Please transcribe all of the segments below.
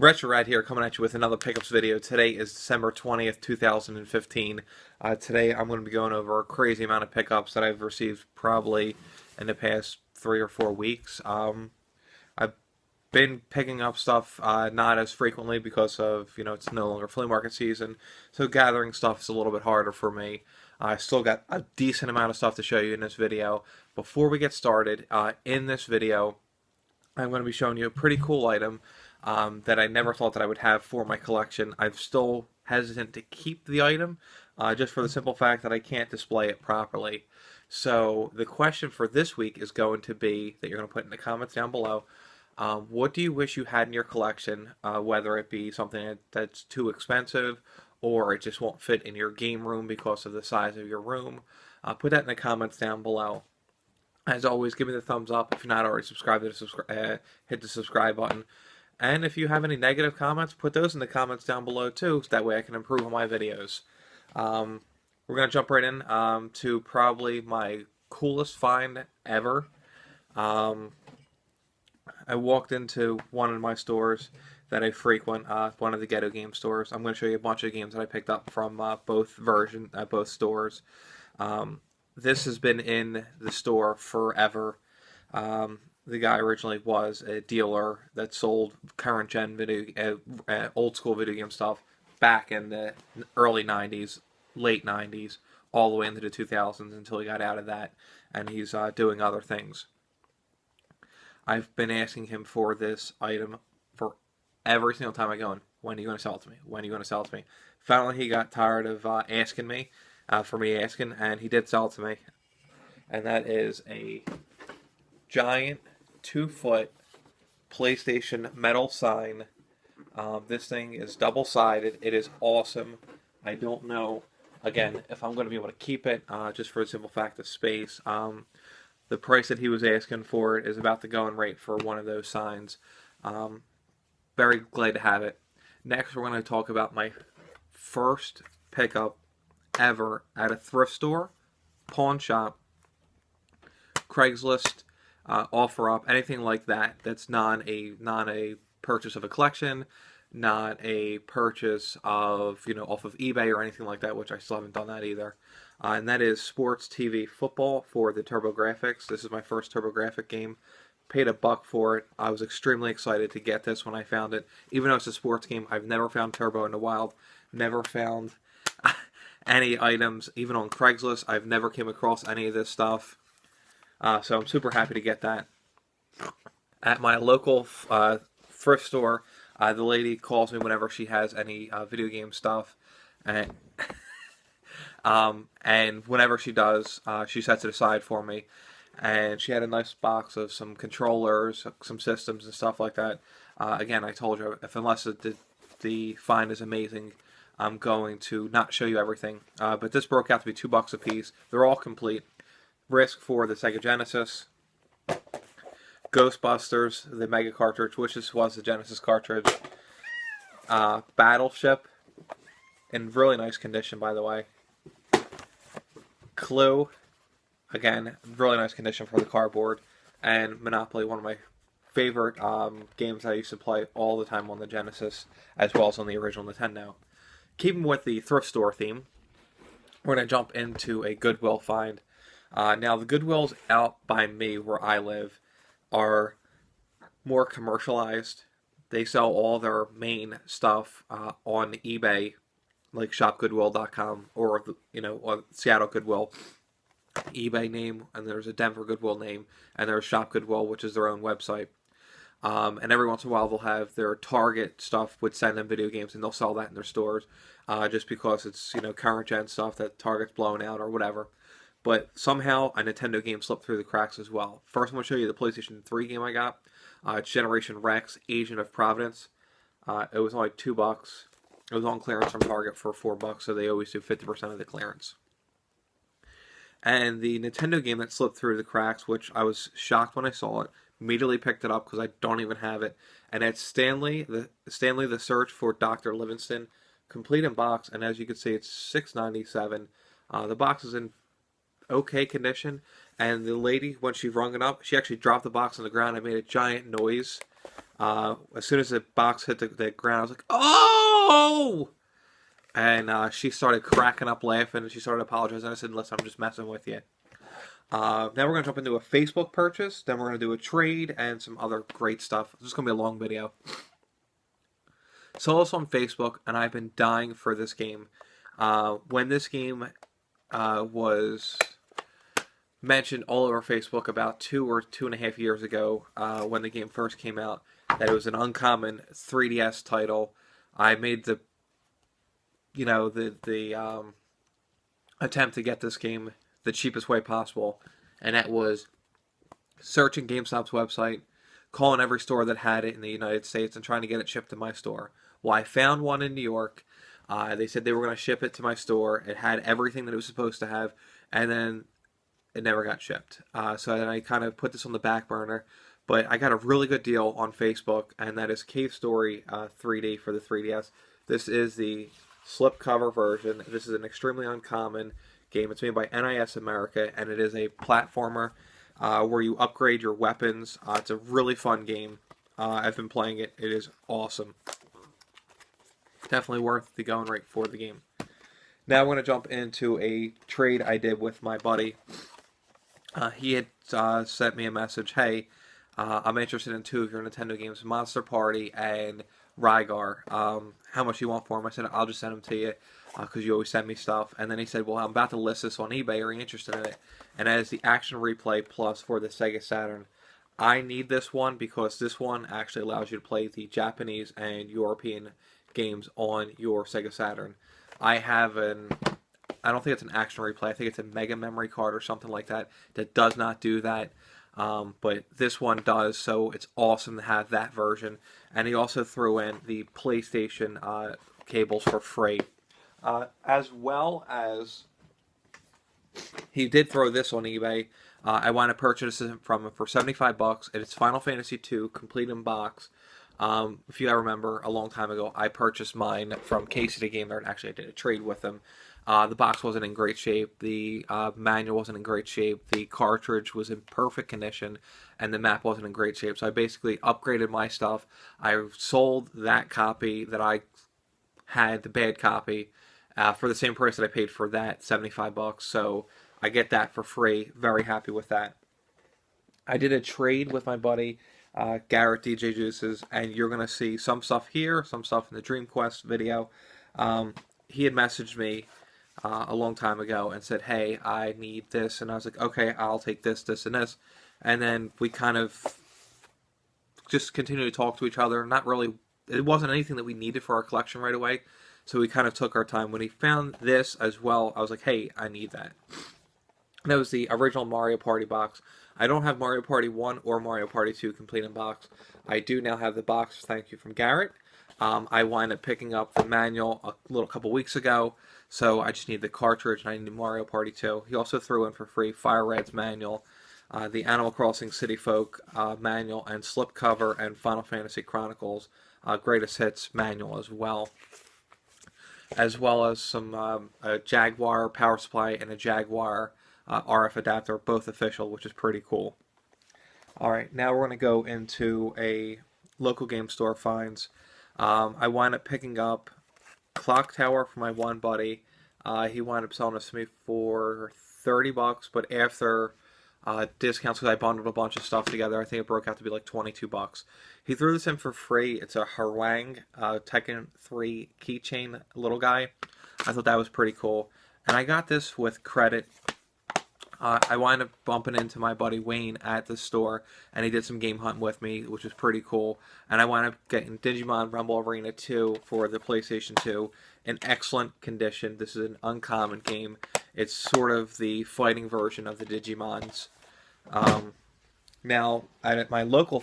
Retro Rad here, coming at you with another pickups video. Today is December 20th, 2015. Today I'm going to be going over a crazy amount of pickups that I've received probably in the past 3 or 4 weeks. I've been picking up stuff not as frequently because of, it's no longer flea market season, so gathering stuff is a little bit harder for me. I still got a decent amount of stuff to show you in this video. Before we get started, in this video, I'm going to be showing you a pretty cool item that I never thought that I would have for my collection. I'm still hesitant to keep the item just for the simple fact that I can't display it properly. So the question for this week is going to be that you're going to put in the comments down below. What do you wish you had in your collection, whether it be something that's too expensive or it just won't fit in your game room because of the size of your room? Put that in the comments down below. As always, give me the thumbs up. If you're not already subscribed, hit the subscribe button. And if you have any negative comments, put those in the comments down below too, so that way I can improve on my videos. We're going to jump right in to probably my coolest find ever. I walked into one of my stores that I frequent, one of the Ghetto Game stores. I'm going to show you a bunch of games that I picked up from both stores. This has been in the store forever. The guy originally was a dealer that sold current gen old school video game stuff back in the early 90s, late 90s, all the way into the 2000s until he got out of that, and he's doing other things. I've been asking him for this item for every single time I go in. When are you going to sell it to me? When are you going to sell it to me? Finally, he got tired of asking me, for me asking, and he did sell it to me. And that is a giant 2-foot PlayStation metal sign. This thing is double-sided. It is awesome. I don't know, again, if I'm going to be able to keep it, just for the simple fact of space. The price that he was asking for it is about the going rate for one of those signs. Very glad to have it. Next, we're going to talk about my first pickup ever at a thrift store, pawn shop, Craigslist, OfferUp, anything like that. That's not a purchase of a collection, not a purchase of off of eBay or anything like that, which I still haven't done that either. And that is Sports TV Football for the TurboGrafx. This is my first TurboGrafx game. Paid $1 for it. I was extremely excited to get this when I found it. Even though it's a sports game, I've never found Turbo in the wild. Never found any items, even on Craigslist. I've never came across any of this stuff. So I'm super happy to get that. At my local thrift store, the lady calls me whenever she has any video game stuff, and whenever she does, she sets it aside for me. And she had a nice box of some controllers, some systems, and stuff like that. Again, I told her, unless the find is amazing, I'm going to not show you everything. But this broke out to be $2 a piece. They're all complete. Risk for the Sega Genesis, Ghostbusters, the Mega cartridge, which this was the Genesis cartridge, Battleship, in really nice condition, by the way, Clue, again, really nice condition for the cardboard, and Monopoly, one of my favorite games I used to play all the time on the Genesis, as well as on the original Nintendo. Keeping with the thrift store theme, we're going to jump into a Goodwill find. Now, the Goodwills out by me, where I live, are more commercialized. They sell all their main stuff on eBay, like shopgoodwill.com, or or Seattle Goodwill eBay name, and there's a Denver Goodwill name, and there's Shop Goodwill, which is their own website. And every once in a while, they'll have their Target stuff would send them video games, and they'll sell that in their stores, just because it's current gen stuff that Target's blowing out or whatever. But somehow a Nintendo game slipped through the cracks as well. First, I'm going to show you the PlayStation 3 game I got. It's Generation Rex, Agent of Providence. It was only $2. It was on clearance from Target for $4, so they always do 50% of the clearance. And the Nintendo game that slipped through the cracks, which I was shocked when I saw it, immediately picked it up because I don't even have it. And it's Stanley the Search for Dr. Livingstone, complete in box. And as you can see, it's $6.97. The box is in okay condition, and the lady, when she rung it up, she actually dropped the box on the ground and made a giant noise. As soon as the box hit the ground, I was like, "Oh!" And she started cracking up laughing, and she started apologizing. I said, "Listen, I'm just messing with you." Now we're going to jump into a Facebook purchase. Then we're going to do a trade and some other great stuff. This is going to be a long video. Saw us on Facebook, and I've been dying for this game. When this game was mentioned all over Facebook about 2 or 2.5 years ago, when the game first came out, that it was an uncommon 3DS title. I made the attempt to get this game the cheapest way possible, and that was searching GameStop's website, calling every store that had it in the United States, and trying to get it shipped to my store. Well, I found one in New York. They said they were going to ship it to my store. It had everything that it was supposed to have, and then it never got shipped. So then I kind of put this on the back burner, but I got a really good deal on Facebook, and that is Cave Story 3D for the 3DS. This is the slipcover version. This is an extremely uncommon game. It's made by NIS America, and it is a platformer where you upgrade your weapons. It's a really fun game. I've been playing it. It is awesome. Definitely worth the going rate for the game. Now I'm going to jump into a trade I did with my buddy. He had sent me a message, "Hey, I'm interested in 2 of your Nintendo games, Monster Party and Rygar. How much you want for them?" I said, "I'll just send them to you because you always send me stuff." And then he said, "Well, I'm about to list this on eBay. Are you interested in it?" And that is the Action Replay Plus for the Sega Saturn. I need this one because this one actually allows you to play the Japanese and European games on your Sega Saturn. I don't think it's an Action Replay. I think it's a Mega Memory Card or something like that that does not do that. But this one does, so it's awesome to have that version. And he also threw in the PlayStation cables for free. As well as he did throw this on eBay. I want to purchase it from him for $75, and it's Final Fantasy II complete in box. If you remember, a long time ago, I purchased mine from Casey the Gamer, and actually I did a trade with him. The box wasn't in great shape, the manual wasn't in great shape, the cartridge was in perfect condition, and the map wasn't in great shape. So I basically upgraded my stuff. I sold that copy that I had, the bad copy, for the same price that I paid for that, $75. So I get that for free. Very happy with that. I did a trade with my buddy, Garrett DJ Juices, and you're going to see some stuff here, some stuff in the Dream Quest video. He had messaged me a long time ago and said, "Hey, I need this," and I was like, "Okay, I'll take this, this, and this," and then we kind of just continued to talk to each other. Not really, it wasn't anything that we needed for our collection right away, so we kind of took our time. When he found this as well, I was like, "Hey, I need that." And that was the original Mario Party box. I don't have Mario Party 1 or Mario Party 2 complete in box. I do now have the box, thank you, from Garrett. I wound up picking up the manual a couple weeks ago, so I just need the cartridge and I need Mario Party 2. He also threw in for free Fire Red's manual, the Animal Crossing City Folk manual, and slipcover and Final Fantasy Chronicles Greatest Hits manual as well. As well as some a Jaguar power supply and a Jaguar RF adapter, both official, which is pretty cool. Alright, now we're going to go into a local game store finds. I wound up picking up Clock Tower for my one buddy. He wound up selling this to me for $30, but after discounts, because I bundled a bunch of stuff together, I think it broke out to be like $22. He threw this in for free. It's a Harwang Tekken 3 keychain little guy. I thought that was pretty cool. And I got this with credit. I wound up bumping into my buddy Wayne at the store, and he did some game hunting with me, which was pretty cool. And I wound up getting Digimon Rumble Arena 2 for the PlayStation 2 in excellent condition. This is an uncommon game. It's sort of the fighting version of the Digimons. Now, at my local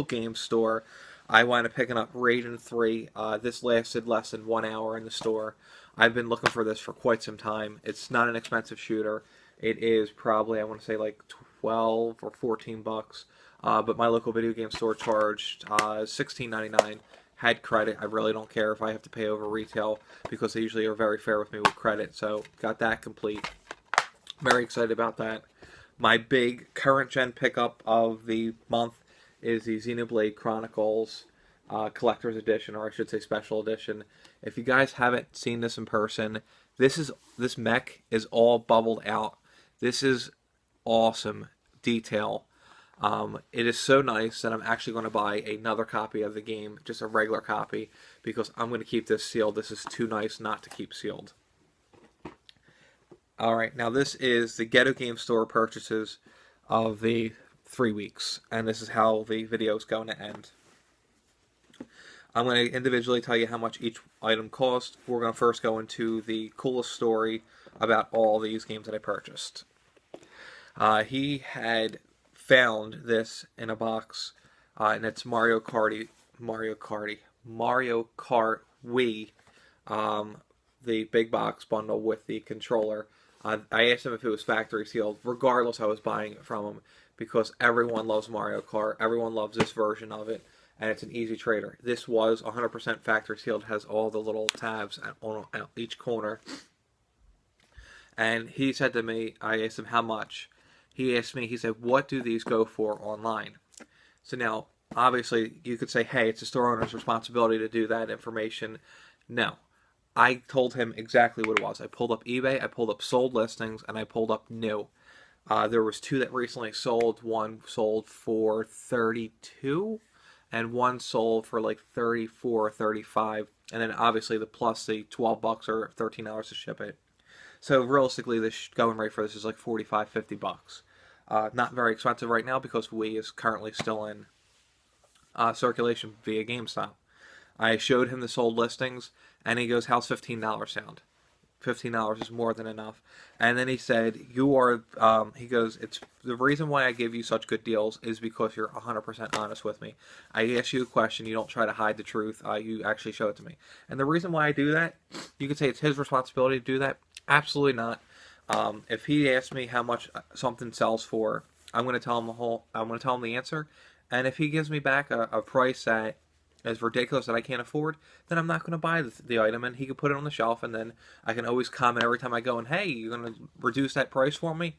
game store, I wound up picking up Raiden 3. This lasted less than 1 hour in the store. I've been looking for this for quite some time. It's not an expensive shooter. It is probably, I want to say, like 12 or 14 bucks. But my local video game store charged $16.99. Had credit. I really don't care if I have to pay over retail because they usually are very fair with me with credit. So got that complete. Very excited about that. My big current gen pickup of the month is the Xenoblade Chronicles Collector's Edition, or I should say Special Edition. If you guys haven't seen this in person, this mech is all bubbled out. This is awesome detail. It is so nice that I'm actually going to buy another copy of the game, just a regular copy, because I'm going to keep this sealed. This is too nice not to keep sealed. Alright, now this is the Ghetto Game Store purchases of the 3 weeks, and this is how the video is going to end. I'm going to individually tell you how much each item cost. We're going to first go into the coolest story about all these games that I purchased. He had found this in a box, and it's Mario Kart Wii, the big box bundle with the controller. I asked him if it was factory sealed. Regardless, I was buying it from him because everyone loves Mario Kart. Everyone loves this version of it, and it's an easy trader. This was 100% factory sealed. Has all the little tabs on each corner. And he said to me, I asked him how much. He asked me, he said, what do these go for online? So now, obviously, you could say, hey, it's the store owner's responsibility to do that information. No. I told him exactly what it was. I pulled up eBay, I pulled up sold listings, and I pulled up new. There was 2 that recently sold. One sold for $32, and one sold for like $34 or $35. And then obviously the plus the $12 or $13 to ship it. So realistically, the going rate for this is like $45, $50. Not very expensive right now because Wii is currently still in circulation via GameStop. I showed him the sold listings, and he goes, how's $15 sound? $15 is more than enough. And then he said, he goes, it's the reason why I give you such good deals is because you're 100% honest with me. I ask you a question, you don't try to hide the truth, you actually show it to me. And the reason why I do that, you could say it's his responsibility to do that. Absolutely not. If he asks me how much something sells for, I'm going to tell him the answer. And if he gives me back a price that is ridiculous that I can't afford, then I'm not going to buy the item, and he can put it on the shelf, and then I can always comment every time I go, and hey, you're going to reduce that price for me?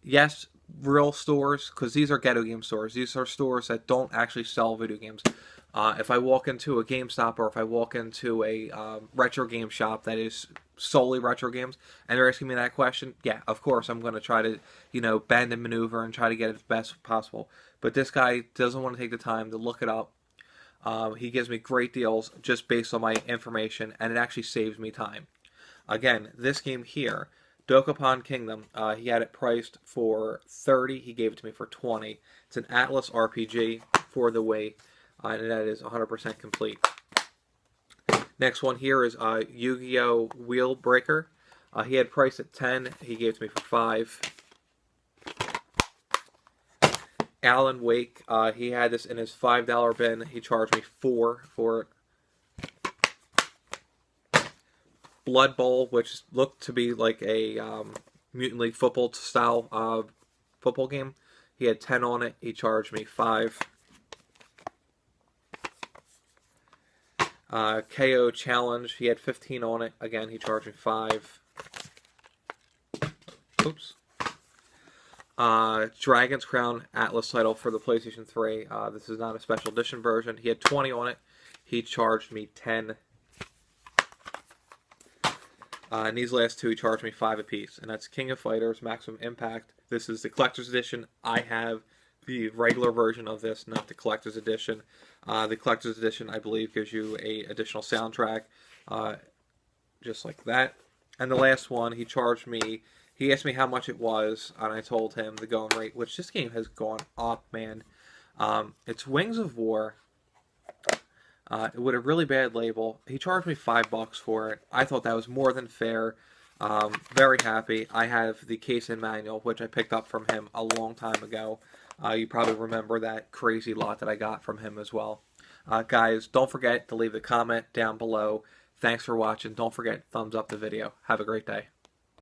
Yes, real stores, because these are ghetto game stores. These are stores that don't actually sell video games. If I walk into a GameStop or if I walk into a retro game shop that is solely retro games, and they're asking me that question, yeah, of course I'm going to try to, bend and maneuver and try to get it as best possible. But this guy doesn't want to take the time to look it up. He gives me great deals just based on my information, and it actually saves me time. Again, this game here, Dokapon Kingdom, he had it priced for $30. He gave it to me for $20. It's an Atlas RPG for the Wii, and that is 100% complete. Next one here is Yu-Gi-Oh! Wheel Breaker. He had priced at $10. He gave it to me for $5. Alan Wake, he had this in his $5 bin. He charged me $4 for it. Blood Bowl, which looked to be like a Mutant League football style football game. He had 10 on it. He charged me $5. KO Challenge, he had 15 on it. Again, he charged me $5. Oops. Dragon's Crown Atlas title for the PlayStation 3. This is not a special edition version. He had 20 on it. He charged me 10. And these last 2, he charged me 5 apiece. And that's King of Fighters, Maximum Impact. This is the collector's edition. I have the regular version of this, not the collector's edition. The collector's edition, I believe, gives you a additional soundtrack, just like that. And the last one, he charged me. He asked me how much it was, and I told him the going rate, which this game has gone up, man. It's Wings of War. With a really bad label. He charged me $5 for it. I thought that was more than fair. Very happy. I have the case and manual, which I picked up from him a long time ago. You probably remember that crazy lot that I got from him as well. Guys, don't forget to leave a comment down below. Thanks for watching. Don't forget to thumbs up the video. Have a great day.